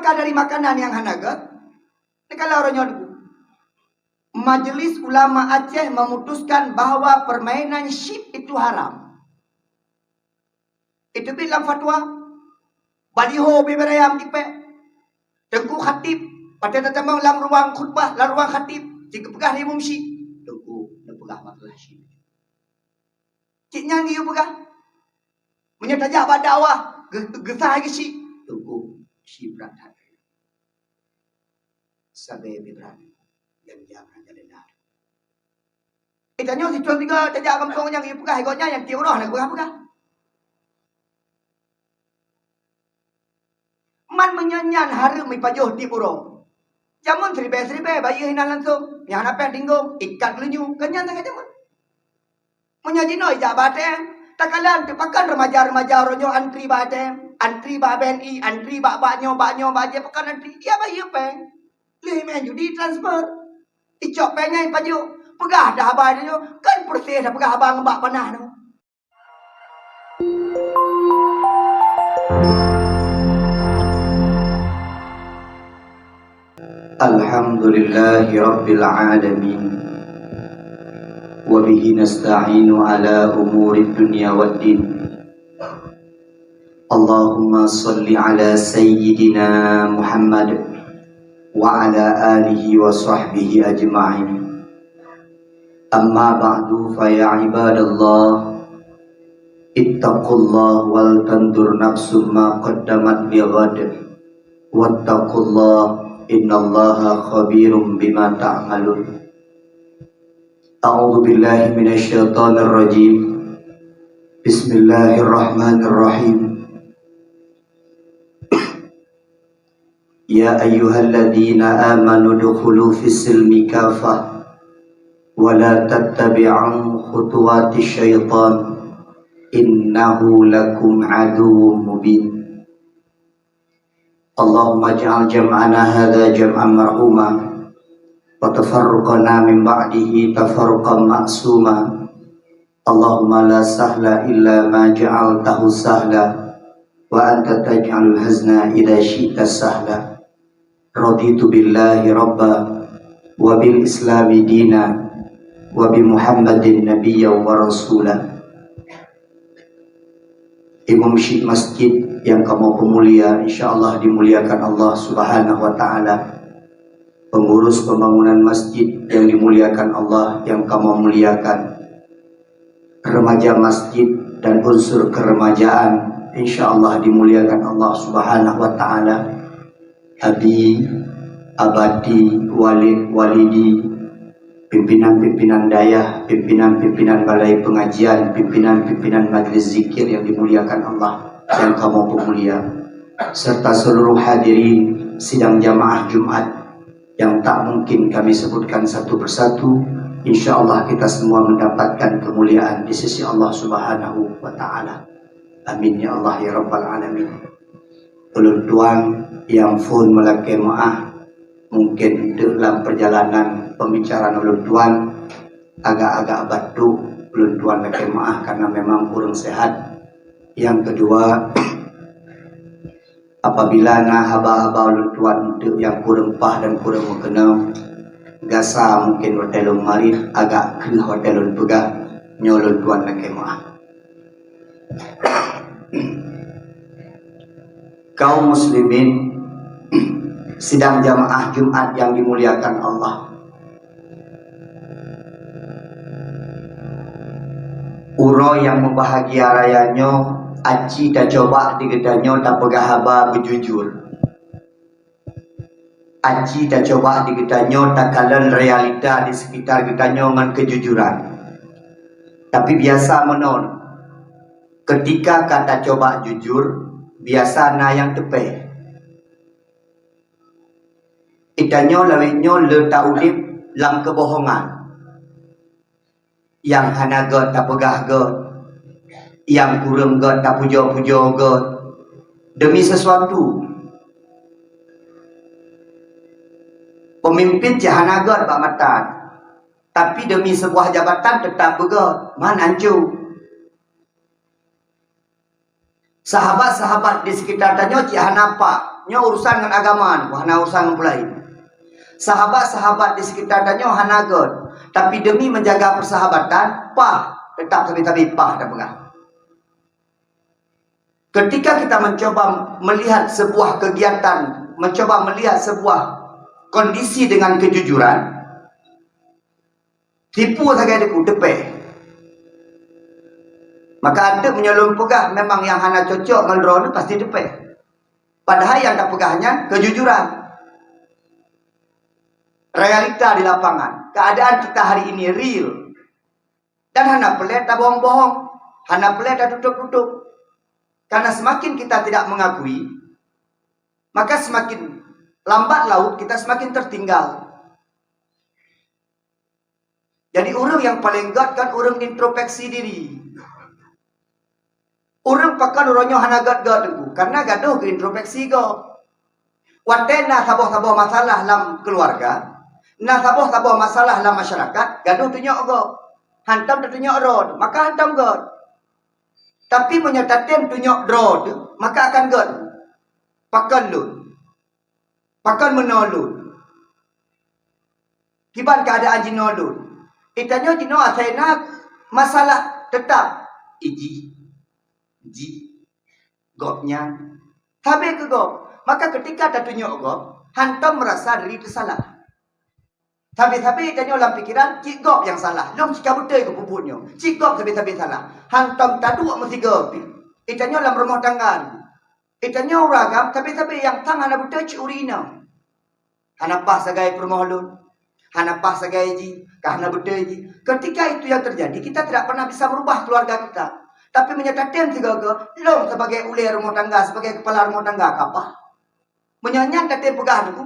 Apakah dari makanan yang hanagat? Ini kalau orangnya Majelis Ulama Aceh memutuskan bahwa permainan syip itu haram. Itu bilang fatwa. Baliho beberayam tipe. Tengku khatib. Pada datang dalam ruang khutbah, dalam ruang khatib. Jika pegah dia mumsi. Tengku, dia pegah masalah syip. Ciknya ni pegah. Menyetajak badawah. Gesah lagi syip. Tengku, syip berat. Sabai berani yang jangan jalan dah. Tanya si tuan tiga tajak kampung yang ibu kah ikutnya yang tiup roh nak pegah. Man menyanyian harum mi pajuh di burung. Jamun seribe bayi hinan langsung. Yang apa tinggung ikat lenyu kenyan tak jamun. Menyaji noi jabatan. Tak kalan pakan remaja-remaja ronyo antri baten, antri ba BNI, antri baknyo baje pakan antri. Dia bayi apa? Lemen judi transfer. Icok pengen paju. Pegah dah abang dia. Kan persis dah pegah abang mbak panah tu. Alhamdulillahi Rabbil Alamin. Wabihi nasta'inu ala umuri dunya waddin. Allahumma salli ala Sayyidina Muhammad wa ala alihi wa sahbihi ajma'in. Amma ba'du fa ya ibadallah, ittaqullah wal tandur nafsum ma qaddamat lighad. Wattaqullah innallaha khabirum bima ta'malun. A'udzu billahi minasy syaithanir rajim. Bismillahirrahmanirrahim. Ya ayyuhalladzina amanu dukhulu fis-silmi kafah wa la tattabi'u khutuwatis syaitan innahu lakum aduwwum mubin. Allahumma ij'al jam'ana hadza jam'an marhuma wa tafarruqana min ba'dihi tafarruqan ma'suma. Allahumma la sahla illa ma ja'altahu sahla wa anta taj'alul hazna idza syi'ta sahla. Raditu billahi rabba wa bil islami dina wa bi Muhammadin nabiyya wa rasula. Imam Syekh masjid yang kamu pemulia, insyaallah dimuliakan Allah Subhanahu wa taala. Pengurus pembangunan masjid yang dimuliakan Allah, yang kamu muliakan. Remaja masjid dan unsur keremajaan, insyaallah dimuliakan Allah Subhanahu wa taala. Abi, abadi, walid, walidi, pimpinan-pimpinan dayah, pimpinan-pimpinan balai pengajian, pimpinan-pimpinan majlis zikir yang dimuliakan Allah, yang kamu pemulia, serta seluruh hadirin sidang jamaah Jumat yang tak mungkin kami sebutkan satu persatu. InsyaAllah kita semua mendapatkan kemuliaan di sisi Allah Subhanahu wa ta'ala. Amin ya Allah ya Rabbal Alamin. Ulun tuan yang phone melakai maaf, mungkin dalam perjalanan pembicaraan ulun tuan agak-agak batuk, ulun tuan melakai maaf karena memang kurang sehat. Yang kedua, apabila haba-haba ulun tuan yang kurang pah dan kurang mengenal, gasa mungkin hotelun marif agak ke hotelun pegah, nyolun tuan melakai maaf. Kaum muslimin, sidang jamaah Jumat yang dimuliakan Allah, uro yang membahagia rayanya, aci dah coba di gedanyo tak pegah haba berjujur. Aci dah coba di gedanyo tak kalan realita di sekitar gedanyo dengan kejujuran. Tapi biasa menon, ketika kata coba jujur, biasa na yang tepe. Itanyo lawinyo letak udip lam kebohongan. Yang hana god tak pegah god, yang kurang god tak pujo-pujo god, demi sesuatu. Pemimpin jahana god bak matan, tapi demi sebuah jabatan tetap begod, man ancu. Sahabat-sahabat di sekitar tanya cik hanapa, nyo urusan dengan agama, hana urusan dengan pulai. Sahabat-sahabat di sekitar tanya hanagot, tapi demi menjaga persahabatan, tetap tabi-tabi dah pegang. Ketika kita mencoba melihat sebuah kegiatan, mencoba melihat sebuah kondisi dengan kejujuran, tipu sagai deku depe. Maka ada menyelum pegah memang yang hana cocok dengan drone pasti depe. Padahal yang tak pegahnya kejujuran. Realita di lapangan. Keadaan kita hari ini real. Dan hana pelet tak bohong-bohong. Hana pelet tak tutup-tutup. Karena semakin kita tidak mengakui, maka semakin lambat laut kita semakin tertinggal. Jadi orang yang paling gad kan orang introspeksi diri. Orang pakan orangnya hana gad-gad tu. Karena gaduh ke introspeksi go. Watena saboh-saboh masalah dalam keluarga. Na saboh-saboh masalah dalam masyarakat. Gaduh tunjuk go. Hantam tunjuk road. Maka hantam god. Tapi menyatakan tunjuk road. Maka akan god. Pakan lu. Pakan menolun. Kiban keadaan jinolun. Itanya jino asainak masalah tetap. Iji. Gopnya tabe ke gop. Maka ketika ada tunjuk gop, hantam merasa diri tersalah. Tapi tanya dalam pikiran cik gop yang salah. Long jika betul ke puputnya. Cik gop tapi salah. Hantam tadu mesti gop. Itanya dalam rumah tangga. Itanya uragam tapi yang tang hana betul cik urina. Hana pas sebagai permohon. Hana pas sebagai ji. Karena betul ji. Ketika itu yang terjadi, kita tidak pernah bisa merubah keluarga kita. Tapi menyatakan tiga-tiga, lo sebagai ulir rumah tangga, sebagai kepala rumah tangga, apa? Menyanyikan tadi pegang itu,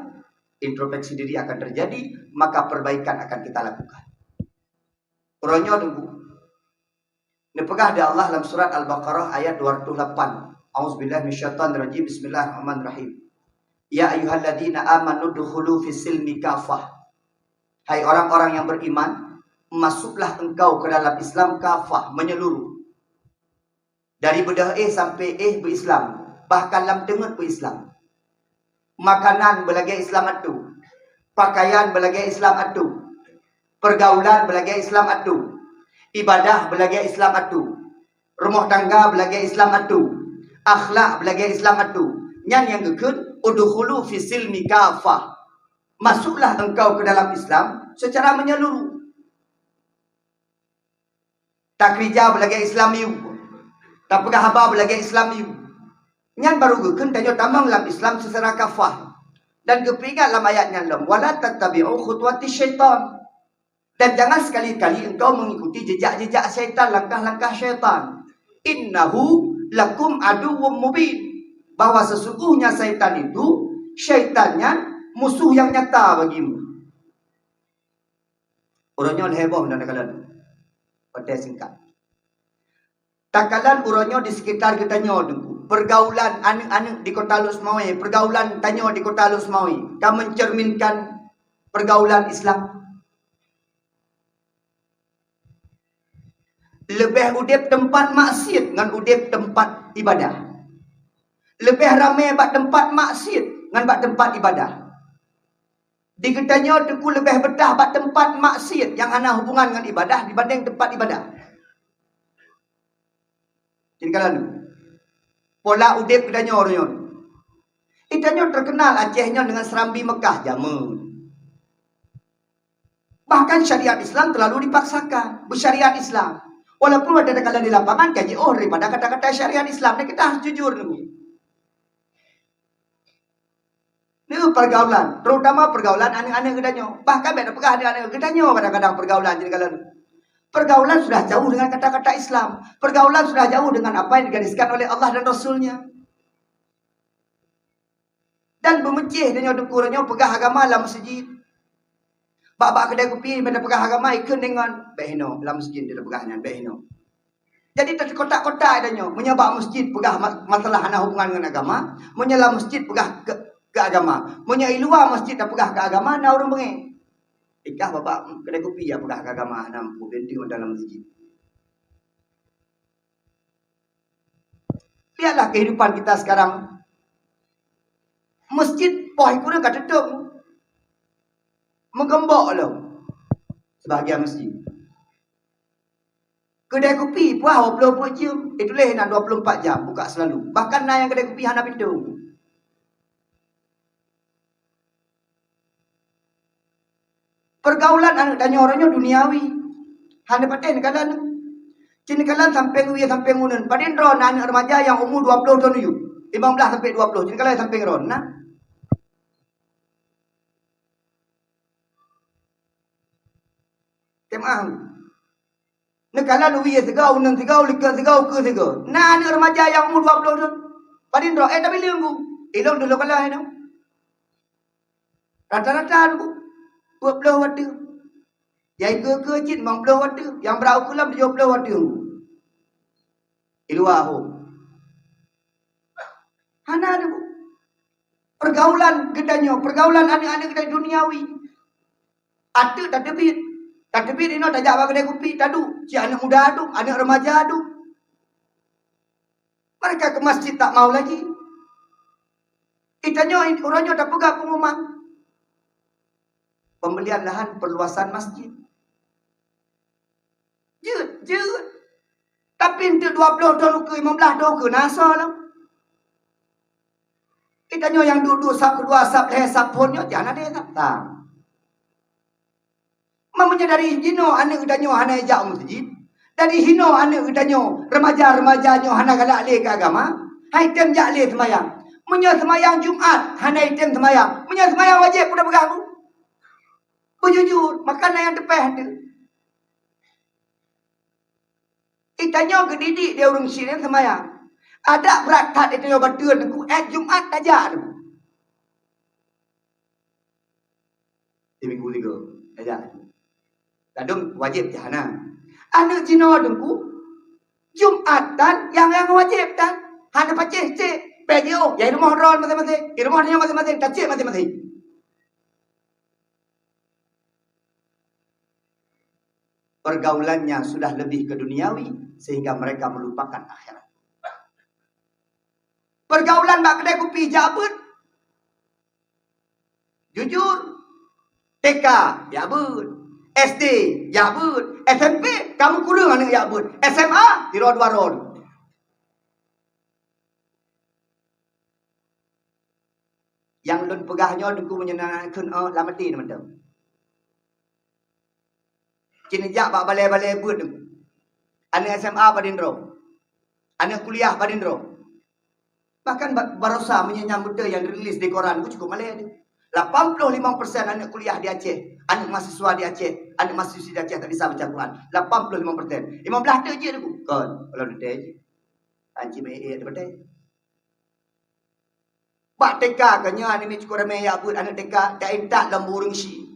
introspeksi diri akan terjadi, maka perbaikan akan kita lakukan. Orangnya tunggu. Ini pegah di Allah dalam surat Al-Baqarah ayat 208. Auzubillahi minasyaitonirrajim. Bismillahirrahmanirrahim. Ya ayyuhalladzina amanu dukhulu fis silmi kafah. Hai orang-orang yang beriman, masuklah engkau ke dalam Islam kafah, menyeluruh. Dari bedah sampai berislam. Bahkan dalam tengah berislam. Makanan belagai Islam atu. Pakaian belagai Islam atu. Pergaulan belagai Islam atu. Ibadah belagai Islam atu. Rumah tangga belagai Islam atu. Akhlak belagai Islam atu. Yang gekun udkhulu fi silmi kafah. Masuklah engkau ke dalam Islam secara menyeluruh. Tak kerja belagai Islam you. Tak pegah haba belagai Islam you. Nyan baru gekun tanyo tamang dalam Islam secara kafah. Dan kepingat dalam ayatnya dalam wala tattabi'u khutuwati syaitan. Dan jangan sekali-kali engkau mengikuti jejak-jejak syaitan, langkah-langkah syaitan. Innahu lakum aduwwum mubin. Bahwa sesungguhnya syaitan itu, syaitannya musuh yang nyata bagimu. Orangnya heboh dan kalian. Pada singkat. Takalan urangnya di sekitar kita nyodu. Pergaulan anak-anak di Kota Lusmawi, pergaulan tanya di Kota Lusmawi, kan mencerminkan pergaulan Islam. Lebih udip tempat maksiat dengan udip tempat ibadah. Lebih ramai bak tempat maksiat dengan bak tempat ibadah. Di ketanya teku lebih betah bak tempat maksiat yang ana hubungan dengan ibadah dibanding tempat ibadah. Jadi kalau pola udip ketanya orang. Itanya terkenal Acehnya dengan Serambi Mekah jamun. Bahkan syariat Islam terlalu dipaksakan. Bersyariat Islam. Walaupun ada kalian di lapangan kaji daripada kata-kata syariat Islam. Dan kita harus jujur nih. Ini pergaulan. Terutama pergaulan anak-anak ketanya. Bahkan beda pegah anak-anak ketanya kadang-kadang pergaulan. Jadi kalian pergaulan sudah jauh dengan kata-kata Islam. Pergaulan sudah jauh dengan apa yang digariskan oleh Allah dan Rasulnya. Dan memencih dan ukurannya pegah agama dalam masjid. Bak-bak kedai kopi pada pegah agama ikut dengan behino dalam masjid dia pegahnya behino. Jadi terkotak-kotak adanya menyebab masjid pegah masalah hana hubungan dengan agama, menyela masjid pegah ke agama, menyai luar masjid tak pegah ke agama na orang bengi. Ikah bapak kedai kopi ya pegah ke agama nampu binti dalam masjid. Lihatlah kehidupan kita sekarang. Masjid poh pun kat tutup. Menggembok lah sebahagian masjid. Kedai kopi pun 24 jam. Itulah nak 24 jam buka selalu. Bahkan nak yang kedai kopi hana pintu. Pergaulan anak dan orangnya duniawi. Hana paten kalan. Cini kalan sampai nguya sampai ngunen. Padin ron anak remaja yang umur 20 tahun itu. 15 sampai 20. Cini kalan sampai ron nah. Temang. Nekalan uya segau unen segau lika segau ke segau. Nah anak remaja yang umur 20 tahun. Padin ron tapi lenggu. Ilong dulu kalah itu. Rata-rata tu 20 waktu. Yang ke cik 50 waktu. Yang berau kulam 70 waktu. Iluah ho. Hana tu. Pergaulan gedanya, pergaulan anak-anak kedai duniawi. Ada tak tebit. Tak tebit ini tak jawab kedai kopi tadu. Si anak muda adu, anak remaja adu. Mereka ke masjid tak mau lagi. Itanya orangnya tak pegang pengumuman. Pembelian lahan perluasan masjid. Jut. Tapi untuk 20 tahun ke 15 tahun ke nasa lah. Itanya yang duduk sap kedua sap leher sap ponnya jangan ada sap tang. Mamanya dari hino anak udanyo hana ejak masjid. Dari hino anak udanyo remaja-remajanya hana galak le ke agama. Hai tem jak le semayang. Munya semayang Jumaat hana item semayang. Munya semayang wajib udah pegang. Jujur, makanan yang tepeh tu. Itanya gedidik dia orang sini semayang. Ada berakat itu yang berdua aku Jumaat aja tu. Di minggu 3 aja. Kadang wajib jahana. Anak Cina dengku Jumatan yang wajib kan. Hana paceh cek PGO, ya rumah ron masing-masing. Di rumahnya masing-masing, kacik masing-masing. Pergaulannya sudah lebih ke duniawi sehingga mereka melupakan akhirat. Pergaulan bak kedai kopi jabut. Jujur. TK jabut. SD jabut. SMP kamu kurang anak jabut. SMA di road waron. Yang lun pegahnya duku menyenangkan lamati teman-teman. Kini jak bak balai-balai buat tu. Anak SMA badindro. Anak kuliah badindro. Bahkan Barosa menyambut yang dirilis di koran ku cukup malai ni. 85% anak kuliah di Aceh, anak mahasiswa di Aceh, anak mahasiswa di Aceh tak bisa baca Quran. 85%. 15 tu je tu. Kon, kalau dia je. Anci mei ada betul. Bak TK kanya ni cukup ramai ya buat anak TK dak intak dalam burung si.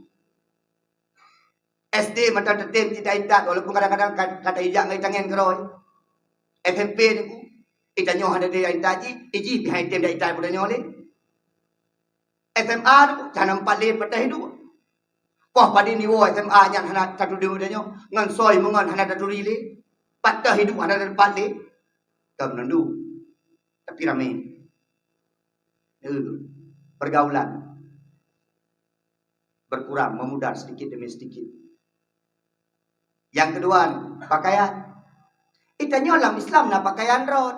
SD mata tetem tidak intak walaupun kadang-kadang kata ijak ngai tangan keroi. SMP ni ku itanyo ada dia intaji, iji behind tem dak intak budanya oleh. SMA tu jangan 4 leh petah itu. Wah pada ni wo SMA yang hana satu dia budanya ngan soi mengan hana satu rile. Patah hidup hana 4 leh. Kam nandu. Tapi ramai. Pergaulan berkurang, memudar sedikit demi sedikit. Yang kedua, pakaian. Itanya dalam Islam na pakaian rod.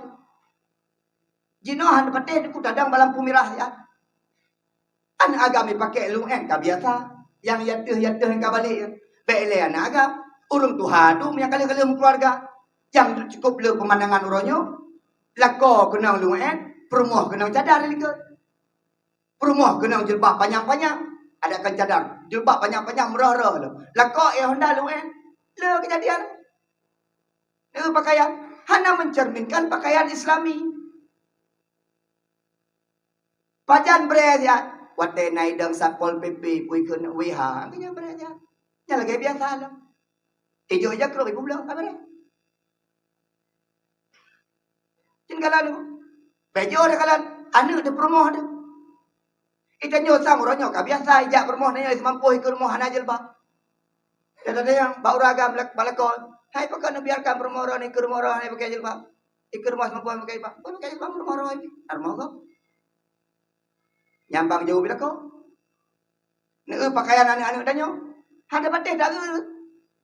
Jinohan pateh ku dadang balampu merah ya. An agami pakai lungen ka biasa. Yang yatuh yang kabalik. Bele anak agam. Urung tu hadum yang kali-kali keluarga. Yang cukup le pemandangan uronyo. Lako kenang lungen, perumuh kenang cadar lihat. Perumuh kenang jilbab panjang-panjang. Ada kan cadar. Jilbab panjang-panjang merah-merah lo. Lako Honda lungen. Le kejadian. Le pakaian. Hana mencerminkan pakaian Islami. Pajan bereja. Wate naidang sapol PP. Kui kena wiha. Kanya bereja. Yang lagi biasa lah. Ijo aja keruk ibu bilang. Apa ni? Cin kalan tu. Bejo ada kalan. Anak ada perumuh ada. Ikannya sang orangnya. Biasa ijak perumuh. Nanya semampu ke rumah hana jilbab. Ada yang bau ragam balakon. Hai pakai biarkan permohonan ni ke rumah orang ni pakai jilbab. Ikut rumah sama puan pakai bang. Puan pakai bang rumah roy. Rumah kau. Nyambang jauh bila kau. Nek pakaian anak-anak danyo. Ada patih dah ke?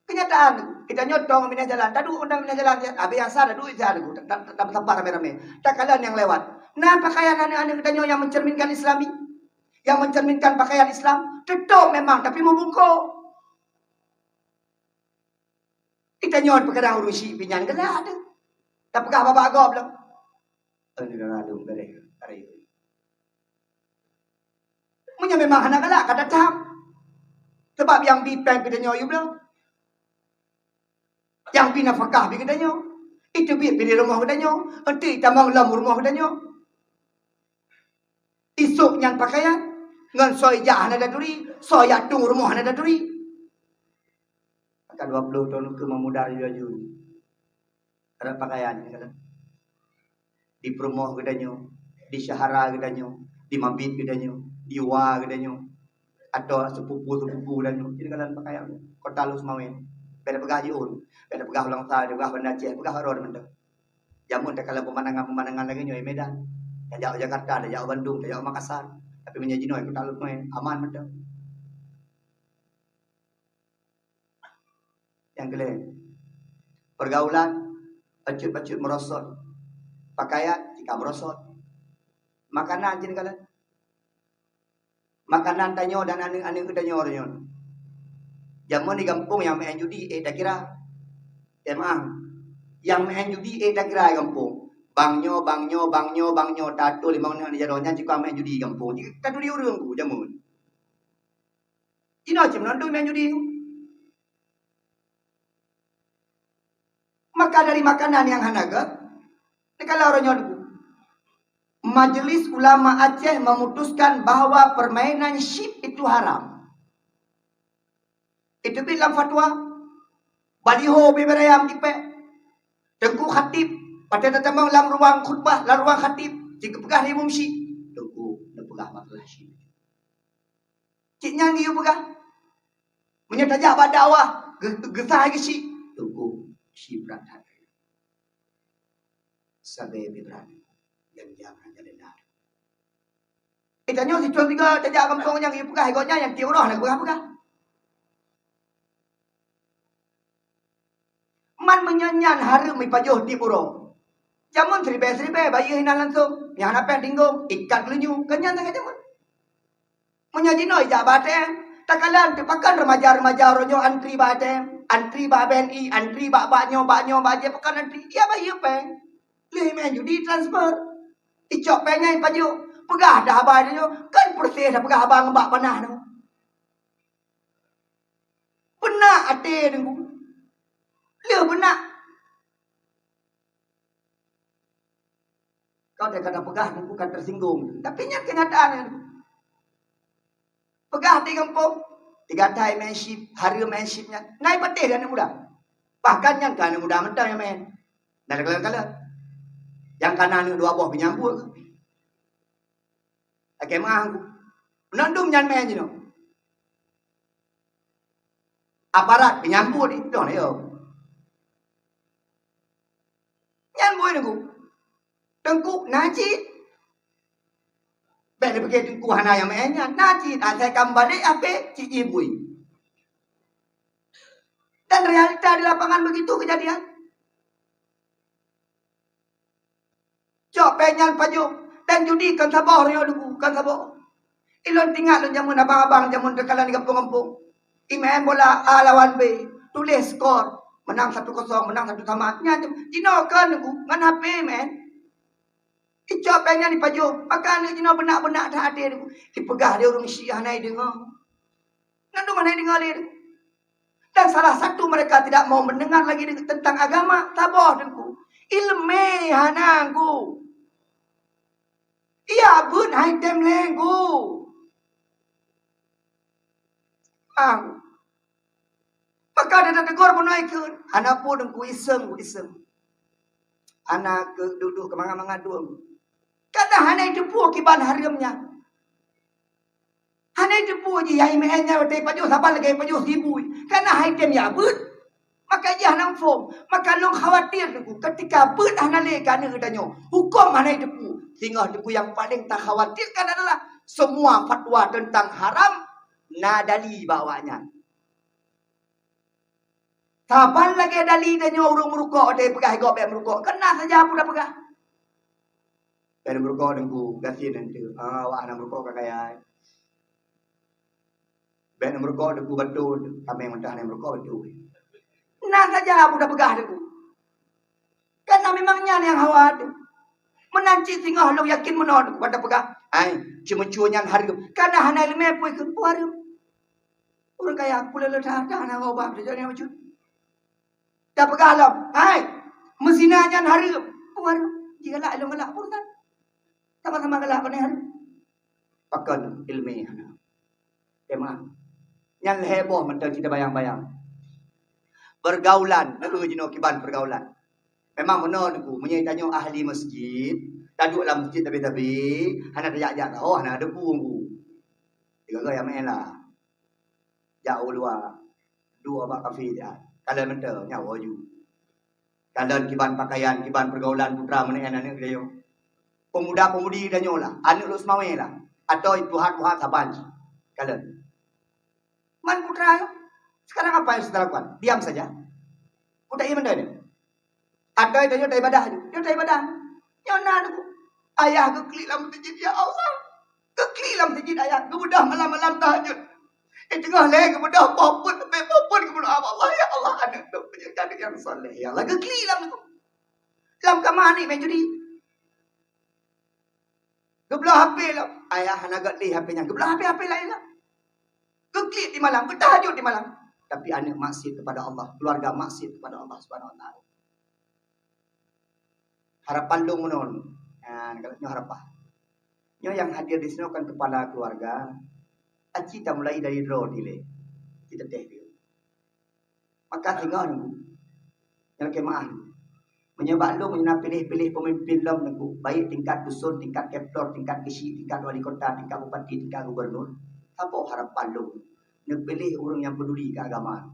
Kenyataan. Kita nyotong minyak jalan. Tadu undang minyak jalan. Habis yang sah dadu ijah dadu. Tak tempat rame-rame. Tak kalian yang lewat. Nah pakaian anak-anak danyo yang mencerminkan Islami. Yang mencerminkan pakaian Islam. Tetuk memang. Tapi membungkuk. Kita nyot perkara urusi pinyan ke dah ada. Tak pegah bapak agak belum. Ini dah ada hari itu. Punya memang anak galak kata tahap. Sebab yang bipeng kita nyoyu belum. Yang bina fakah bi kita nyo. Itu bi di rumah kita nyo. Nanti tambang lam rumah kita nyo. Isuk yang pakaian. Ngan soy jah ada duri. Soy atung rumah ada duri. Maka 20 tahun ke memudar jaju. Ada pakaian kata. Di perumahan kita nyo. Di syahara kita nyo. Di mabit kita nyo. Di wa kita nyo. Atau sepupu kita nyo. Jadi kalian pakaian. Kota lu semawin. Beda pegah jiun. Beda pegah ulang tahun. Pegah benda Aceh. Pegah road mendek. Jamun tak kalau pemandangan lagi nyo. Medan. Yang jauh Jakarta. Yang jauh Bandung. Yang jauh Makassar. Tapi menyaji no. Kota lu semawin. Aman mendek. Yang kelima. Pergaulan. Pacut-pacut merosot. Pakaian. Jika merosot. Makanan jadi kalian. Makanan tanyo dan anu-anu kita nyor. Jamun di kampung yang main judi tak kira. Emang yang main judi tak kira di kampung. Bangnya tato 5 menit di jaronya jika main judi di kampung. Jika tato di urang ku jamun. Ino cem nonton main judi. Maka dari makanan yang hanaga, kalau orang nyor Majelis Ulama Aceh memutuskan bahwa permainan syip itu haram. Itu bilang fatwa. Baliho beberayam tipe. Tengku khatib. Pada datang dalam ruang khutbah, dalam ruang khatib. Jika pegah dia mumsi. Tengku, dia pegah masalah syip. Cik nyanyi you pegah. Menyetajak badawah. Gesah lagi syip. Tengku, syip berat hati. Sabai berat. Yang jangan jadi dah. Itanya si cuan tiga tajak kampung yang ipukah ikutnya yang tiuroh nak pegah. Man menyanyian harum mi pajuh di purong. Jamun seribe bayi hinan langsung. Yang nak tinggal ikat lenyu kenyan tengah jamun. Menyaji noi jabatan. Takalan tepakan remaja-remaja ronyo antri batem, antri ba BNI, antri ba baknyo baje pekan antri. Ya bayi peng. Leh main judi transfer. Icok pengen paju. Pegah dah abang dia. Kan persis dah pegah abang ngembak panah tu. Benak hati tu. Dia benak. Kau dah kata pegah tu bukan tersinggung. Tapi yang kenyataan tu. Pegah di kampung. 3 tahun main ship. Hari main shipnya. Naik petih dan muda. Bahkan yang kan muda mentah yang main. Dan kala-kala. Yang kanan 2 buah penyambut ke. Okey mah aku. Menandum nyan main je no. Aparat penyambut itu dah yo. Nyan boy aku. Tengku najis. Baik dia pergi tengku hana yang mainnya. Najis. Saya kembali apa? Cik ibui. Dan realita di lapangan begitu kejadian. Cok penyan paju dan judi kan sabar yo duku kan sabar. Ilon tinggal lu jamun abang-abang jamun dekalan di kampung-kampung. Imain bola A lawan B, tulis skor, menang 1-0, menang 1 sama. Nya jino kan duku ngan HP men. Cok penyan di paju, makan jino benak-benak dah ada duku. Dipegah dia urung Syiah nai dengar. Ngandu mana dengar dia. Dan salah satu mereka tidak mau mendengar lagi tentang agama, sabar duku. Ilme hanangku. Ia pun item lengku. Maka ada tegur pun naik ke. Anak pun ku iseng. Anak ke duduk ke mangga-mangga. Kadang anak itu pun kiban harimnya. Anak itu pun je yang imennya betai paju. Siapa lagi paju sibuk. Karena item ya pun. Maka dia nang form. Maka long khawatir deku. Ketika bedah nalekan katanya. Hukum mana deku. Sehingga deku yang paling tak khawatirkan adalah semua fatwa tentang haram nadali bawanya. Kapan lagi dali dan orang merukuk dia pegah gop dia merukuk. Kena saja aku dah pegah. Dan merukuk dengku gasih nanti. Awak nak merukuk kakaya. Ben merukuk dengku betul. Kami yang mentah merukuk betul. Nah saja aku dah pegah dengku. Karena memangnya yang hawa tu. Menanci singgah lo yakin menol pada pegah. Ai, cuma cuanya harga. Karena hana ilmu pun ke puaru. Orang kaya aku lelah dah nak ubah jadi macam. Dah pegah lo. Hai, mesinanya harga. Puaru. Jika lah lo ngelak pun kan. Sama-sama ngelak kan hari. Pakan ilmu hana. Memang. Yang heboh mentang kita bayang-bayang. Bergaulan, nak jino kiban pergaulan. Memang benar aku menyitanya ahli masjid, duduk dalam masjid tapi hana ajak tahu hana ada buku. Tiga yang main lah. Jauh luar. Dua bak kafe dia. Kalian mental nyawa ju. Kalian kiban pakaian, kiban pergaulan putra mana anak dia. Pemuda-pemudi dan nyola, anak lu semawe lah. Atau tuhan-tuhan saban. Kalian. Man putra sekarang apa yang saudara lakukan? Diam saja. Udah iman dah dia. Ada itu dia ibadah. Dia ibadah. Nyona aku. Ayah keklik dalam masjid ya Allah. Keklik dalam masjid ayah. Kemudah malam-malam tahajud. Tengah leh kemudah popun kemudah Allah ya Allah anak tu jadi yang soleh ya Allah keklik dalam tu. Dalam kamar ni main judi. Gebelah HP lah. Ayah nak gak HP-nya. Gebelah HP lain lah. Keklik di malam, bertahajud di malam. Tapi anak maksiat kepada Allah, keluarga maksiat kepada Allah Subhanahu wa taala. Harapan dong menon. Nah, kalau harapan. Nyo yang hadir di sini kan kepala keluarga. Kita mulai dari draw dile. Kita teh dia. Maka tinggal nunggu. Yang kemaah. Menyebab lu menyena pilih-pilih pemimpin lu nunggu. Baik tingkat dusun, tingkat keptor, tingkat kisi, tingkat wali kota, tingkat bupati, tingkat gubernur. Apa harapan lu? Nak pilih orang yang peduli ke agama.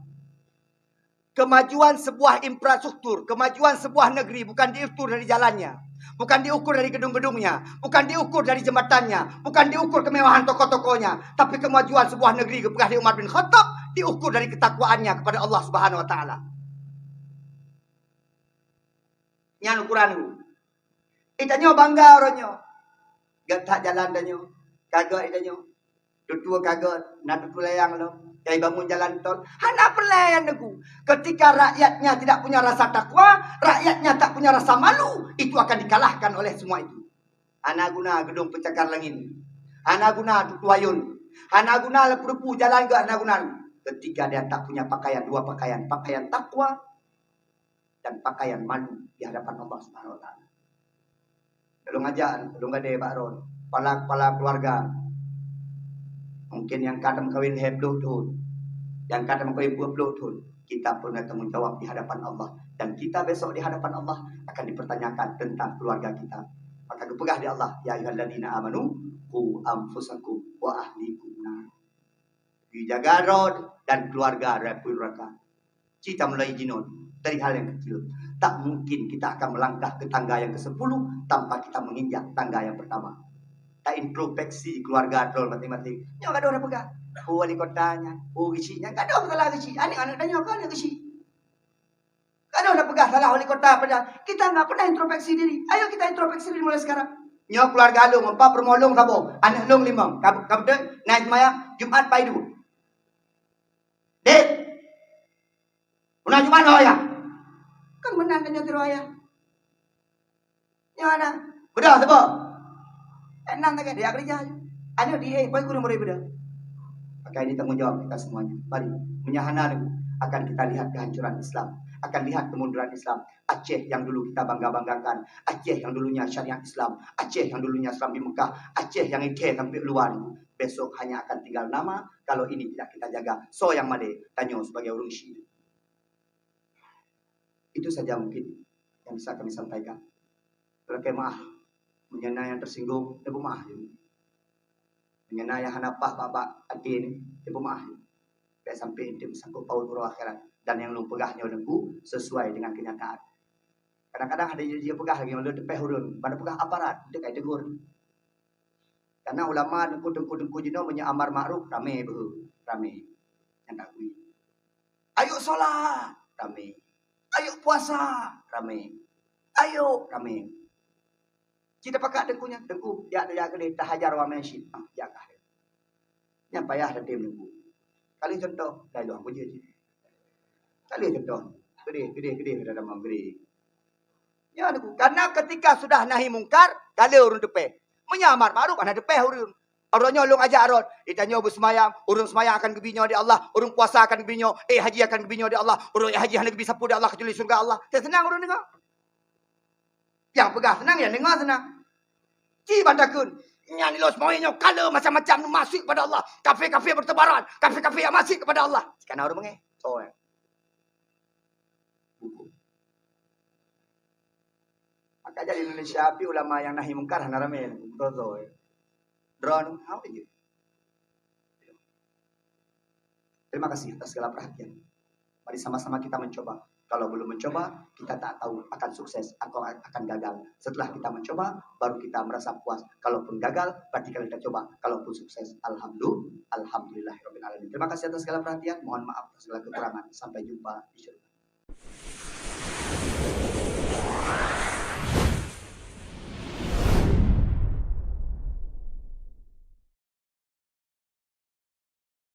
Kemajuan sebuah infrastruktur, kemajuan sebuah negeri bukan diukur dari jalannya, bukan diukur dari gedung-gedungnya, bukan diukur dari jembatannya, bukan diukur kemewahan toko-tokonya, tapi kemajuan sebuah negeri kepegah di Umar bin Khattab diukur dari ketakwaannya kepada Allah Subhanahu wa taala. Nyan ukuran lu. Itanyo bangga orangnya. Gatak jalan danyo. Kagak itanyo. Dua kagak, nak tulayang lo. Jai bangun jalan tol. Hana pelayan aku. Ketika rakyatnya tidak punya rasa takwa, rakyatnya tak punya rasa malu, itu akan dikalahkan oleh semua itu. Hana guna gedung pencakar langit. Hana guna tuayun. Hana guna lepu-lepu jalan ke hana guna. Ketika dia tak punya pakaian, dua pakaian. Pakaian takwa dan pakaian malu di hadapan Allah Subhanahu wa taala. Belum ajar, belum ada Pak Ron. Kepala keluarga. Mungkin yang kadang kawin hebloh tu, yang kadang kawin buah tu, kita punya tanggung jawab di hadapan Allah dan kita besok di hadapan Allah akan dipertanyakan tentang keluarga kita. Maka dipegah di Allah, ya ayyuhalladzina amanu qu anfusakum wa ahlikum nar. Dijaga roh dan keluarga dari neraka. Kita mulai jinon dari hal yang kecil. Tak mungkin kita akan melangkah ke tangga yang ke-10 tanpa kita menginjak tangga yang pertama. Introspeksi keluarga drol mati-mati. Nyo kada orang pegang. Wali kotanya, gisinya kada orang salah gisi. Anak-anak dan nyo kada gisi. Kada orang pegang salah wali kota pada. Kita enggak pernah introspeksi diri. Ayo kita introspeksi diri mulai sekarang. Nyo keluarga lu empat permolong sabo. Anak lu 5. Kabde naik maya Jumat paidu. Dek. Una Jumat lo ya. Kan menang kan nyo tiro ya. Nyo ana. Bedah sabo. Enam tak ada dia kerja. Ada dia, baik kurang berbeda. Maka ini tanggung jawab kita semuanya. Mari menyahana akan kita lihat kehancuran Islam, akan lihat kemunduran Islam. Aceh yang dulu kita bangga-banggakan, Aceh yang dulunya syariat Islam, Aceh yang dulunya Islam di Mekah, Aceh yang ike sampai luar. Besok hanya akan tinggal nama kalau ini tidak kita jaga. So yang made tanyo sebagai orang Syiah. Itu saja mungkin yang bisa kami sampaikan. Terima maaf. Mengenai yang tersinggung, dia maaf. Mengenai yang hanapah bapak hati ini, dia maaf. Sampai dia sanggup paut buru akhirat. dan yang lu pegahnya dengku sesuai dengan kenyataan. Kadang-kadang ada dia pegah lagi yang lu depeh hurun, pada pegah aparat, dia kayak tegur. Karena ulama dengku jino punya amar ma'ruf rame behu, rame. Yang tak kui. Ayo sholat, rame. Ayo puasa, rame. Ayo, rame. Kita pakai dengku, ya gede, tahajar wa mensyid, ya kah. Yang payah ada tim dengku. Kali contoh, dah doang puji je. Kali contoh, gede, ada damang gede. Ya dengku, karena ketika sudah nahi mungkar, kali urun depe. Menyamar ma'ruf, ada depe urun. Orangnya ulung aja arot. Ditanya bersemayam, urung semayam akan gebinyo di Allah, urung puasa akan gebinyo, haji akan gebinyo di Allah, urung haji hanya bisa pu di Allah kecuali surga Allah. Tak senang urung dengar. Yang pegah senang ya dengar senang. Ci bandakun. Yang ni los maunya kalau macam-macam masuk kepada Allah. Kafe-kafe bertebaran, kafe-kafe yang masuk kepada Allah. Sekarang orang menge. So. Maka jadi Indonesia api ulama yang nahi mungkar hana rame. Betul. Drone, apa je? Terima kasih atas segala perhatian. Mari sama-sama kita mencoba. Kalau belum mencoba, kita tak tahu akan sukses atau akan gagal. Setelah kita mencoba, baru kita merasa puas. Kalaupun gagal, berarti kita coba. Kalaupun sukses, alhamdulillahirabbil alamin. Terima kasih atas segala perhatian. Mohon maaf atas segala kekurangan. Sampai jumpa di